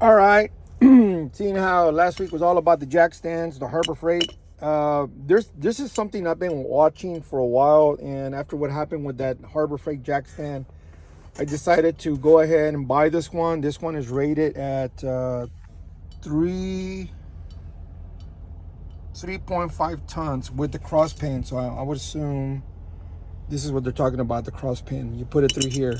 All right. Seeing how last week was all about the jack stands, the Harbor Freight. This is something I've been watching for a while, and after what happened with that Harbor Freight jack stand, I decided to go ahead and buy this one. This one is rated at 3.5 tons with the cross pin. So I would assume this is what they're talking about, the cross pin. You put it through here.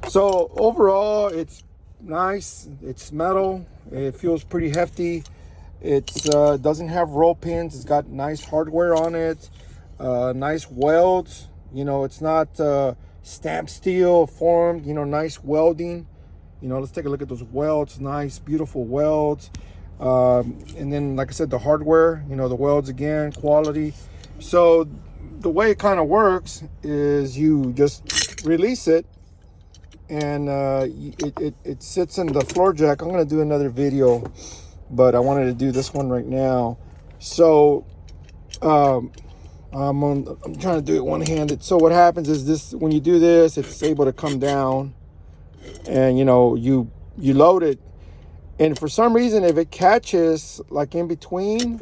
So overall, it's nice. It's metal. It feels pretty hefty. It doesn't have roll pins. It's got nice hardware on it. Nice welds. You know, it's not stamped steel formed. You know, nice welding. You know, let's take a look at those welds. Nice, beautiful welds. And then, like I said, the hardware. You know, the welds again, quality. So the way it kind of works is you just release it, and it sits in the floor jack. I'm going to do another video, but I wanted to do this one right now. So I'm trying to do it one-handed. So what happens is this: when you do this, it's able to come down, and you know, you load it, and for some reason, if it catches like in between,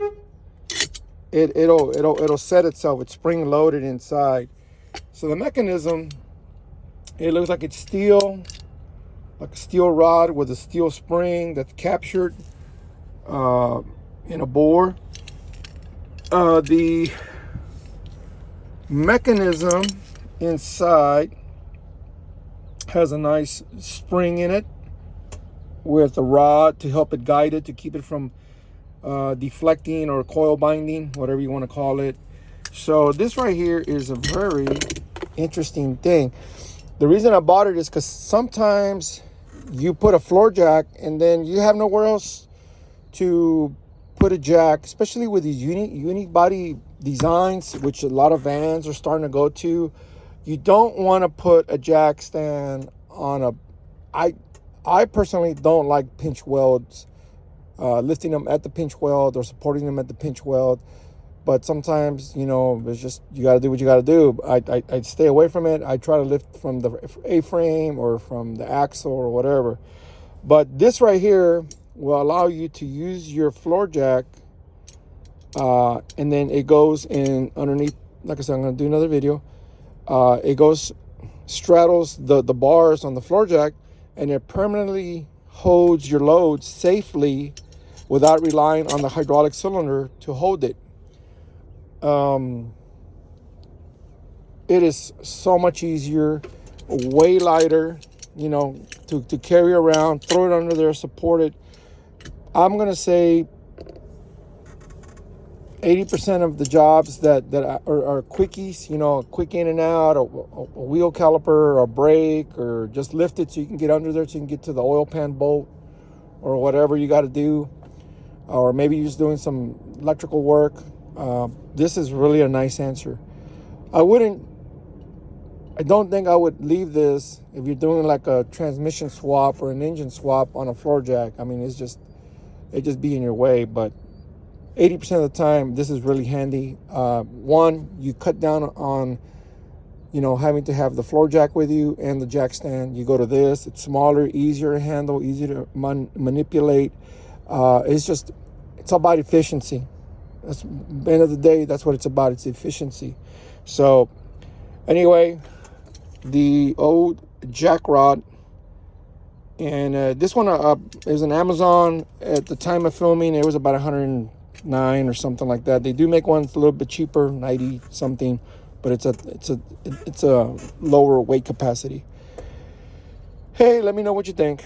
it'll set itself. It's spring loaded inside. So the mechanism, it looks like it's steel, like a steel rod with a steel spring that's captured in a bore. The mechanism inside has a nice spring in it with a rod to help it guide it, to keep it from deflecting or coil binding, whatever you want to call it. So this right here is a very interesting thing. The reason I bought it is because sometimes you put a floor jack and then you have nowhere else to put a jack, especially with these unique body designs, which a lot of vans are starting to go to. You don't want to put a jack stand on a... I personally don't like pinch welds, lifting them at the pinch weld or supporting them at the pinch weld. But sometimes, you know, it's just, you got to do what you got to do. I stay away from it. I try to lift from the A-frame or from the axle or whatever. But this right here will allow you to use your floor jack, and then it goes in underneath. Like I said, I'm going to do another video. It goes, straddles the bars on the floor jack, and it permanently holds your load safely without relying on the hydraulic cylinder to hold it. It is so much easier, way lighter, you know, to carry around, throw it under there, support it. I'm going to say 80% of the jobs that are quickies, you know, quick in and out, a wheel caliper or a brake, or just lift it so you can get under there so you can get to the oil pan bolt or whatever you got to do. Or maybe you're just doing some electrical work. This is really a nice answer. I don't think I would leave this if you're doing like a transmission swap or an engine swap on a floor jack. I mean, it just be in your way. But 80% of the time, this is really handy. One, you cut down on, you know, having to have the floor jack with you and the jack stand. You go to this. It's smaller, easier to handle, easier to manipulate. It's about efficiency. That's, at the end of the day, that's what it's about. It's efficiency. So anyway, the old jack rod, and this one is an Amazon. At the time of filming, it was about 109 or something like that. They do make ones a little bit cheaper, 90 something, but it's a lower weight capacity. Hey, let me know what you think.